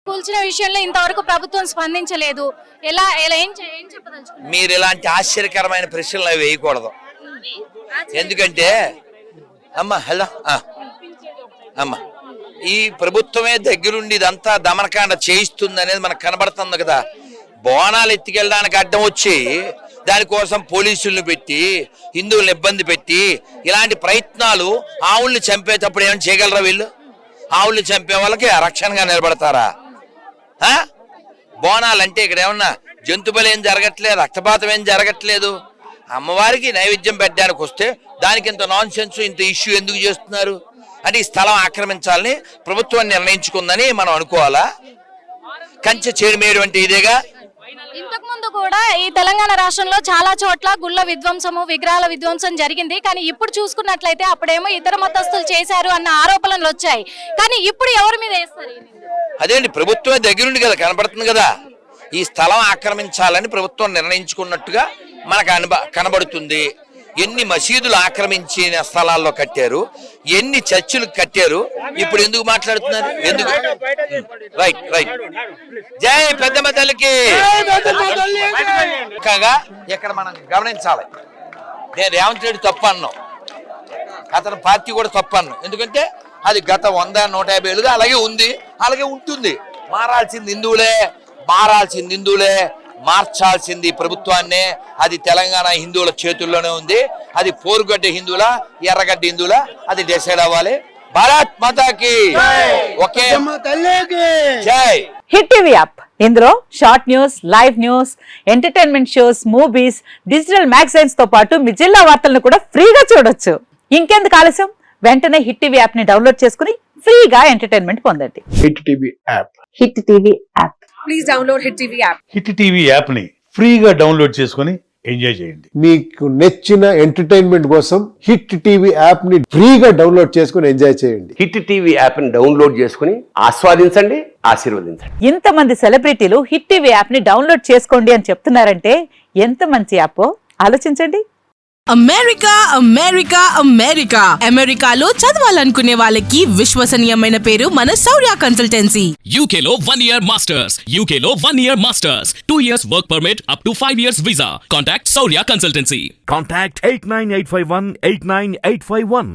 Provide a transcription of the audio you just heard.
కూల్చిన విషయంలో ఇంతవరకు ప్రభుత్వం స్పందించలేదు. ఎలా ఎలా ఏం చెప్పదలుచుకున్నారు? మీరు ఇలాంటి ఆశ్చర్యకరమైన ప్రశ్నలు అవి వేయకూడదు. ఎందుకంటే అమ్మా ఈ ప్రభుత్వమే దగ్గరుండి ఇదంతా దమనకాండ చేయిస్తుంది అనేది మనకు కనబడుతుంది కదా. బోనాలు ఎత్తుకెళ్ళడానికి అడ్డం వచ్చి దానికోసం పోలీసులను పెట్టి హిందువులను ఇబ్బంది పెట్టి ఇలాంటి ప్రయత్నాలు ఆవుల్ని చంపేటప్పుడు ఏమైనా చేయగలరా వీళ్ళు? ఆవుల్ని చంపే వాళ్ళకి రక్షణగా నిలబడతారా? బోనాలు అంటే ఇక్కడ ఏమన్నా జంతు బలి ఏం జరగట్లేదు, రక్తపాతం ఏం జరగట్లేదు. అమ్మవారికి నైవేద్యం పెట్టడానికి వస్తే దానికి ఇంత నాన్ సెన్స్, ఇంత ఇష్యూ ఎందుకు చేస్తున్నారు? అంటే ఈ స్థలం ఆక్రమించాలని ప్రభుత్వం నిర్ణయించుకుందని మనం అనుకోవాలా? కంచె చేరుమేడు అంటే ఇదేగా. ఇంతకు ముందు కూడా ఈ తెలంగాణ రాష్ట్రంలో చాలా చోట్ల గుళ్ళ విధ్వంసము, విగ్రహాల విధ్వంసం జరిగింది. కానీ ఇప్పుడు చూసుకున్నట్లయితే అప్పుడేమో ఇతర మతస్థులు చేశారు అన్న ఆరోపణలు వచ్చాయి. కానీ ఇప్పుడు ఎవరి మీద వేస్తారు? అదేంటి, ప్రభుత్వమే దగ్గరుండి కదా కనబడుతుంది కదా. ఈ స్థలం ఆక్రమించాలని ప్రభుత్వం నిర్ణయించుకున్నట్టుగా మనకు కనబడుతుంది. ఎన్ని మసీదులు ఆక్రమించిన స్థలాల్లో కట్టారు, ఎన్ని చర్చిలు కట్టారు. ఇప్పుడు ఎందుకు మాట్లాడుతున్నారు? ఎందుకు? Right right. జై పెద్దమ్మ తల్లికి. కాగా ఇక్కడ మనం గమనించాలి, నేను రేవంత్ రెడ్డి తప్పు అన్నాం, అతని పార్టీ కూడా తప్పు అన్నాం. ఎందుకంటే అది గత 100-150 ఏళ్ళుగా అలాగే ఉంది, అలాగే ఉంటుంది. మారాల్సింది హిందువులే, మారాల్సింది హిందువులే, మార్చాల్సింది ప్రభుత్వాన్నే. అది తెలంగాణ హిందువుల చేతుల్లోనే ఉంది. అది పోరుగడ్డ హిందువుల, ఎర్రగడ్డ హిందువుల, అది డిసైడ్ అవ్వాలి. భారత్ మాతాకి ఓకే జై. హిట్ టీవీ యాప్, ఇందులో short news, live news, entertainment shows, movies, digital magazines తో పాటు మీ జిల్లా వార్తలను కూడా ఫ్రీగా చూడొచ్చు. ఇంకెందుకు ఆలస్యం, వెంటనే హిట్ టీవీ యాప్ ని డౌన్లోడ్ చేసుకుని ఫ్రీగా ఎంటర్టైన్మెంట్ పొందండి. Hit TV app. Hit TV app. Please download hit TV app. Hit TV app ని ఫ్రీగా డౌన్లోడ్ చేసుకుని ఎంజాయ్ చేయండి. మీకు నచ్చిన ఎంటర్టైన్మెంట్ కోసం హిట్ టీవీ యాప్ ని ఫ్రీగా డౌన్లోడ్ చేసుకుని ఎంజాయ్ చేయండి. హిట్ టీవీ యాప్ ని డౌన్లోడ్ చేసుకుని ఆస్వాదించండి, ఆశీర్వదించండి. ఇంతమంది సెలబ్రిటీలు హిట్ టీవీ యాప్ ని డౌన్లోడ్ చేసుకోండి అని చెప్తున్నారంటే ఎంత మంచి యాప్ ఆలోచించండి. అమెరికా అమెరికా అమెరికా అమెరికాలో చదవాలనుకునే వాళ్ళకి విశ్వసనీయమైన పేరు మన శౌర్య కన్సల్టెన్సీ. UK లో 1 year masters, UK లో 1 year masters, 2 years work permit up to 5 years visa. Contact Saurya Consultancy. Contact 89851 89851.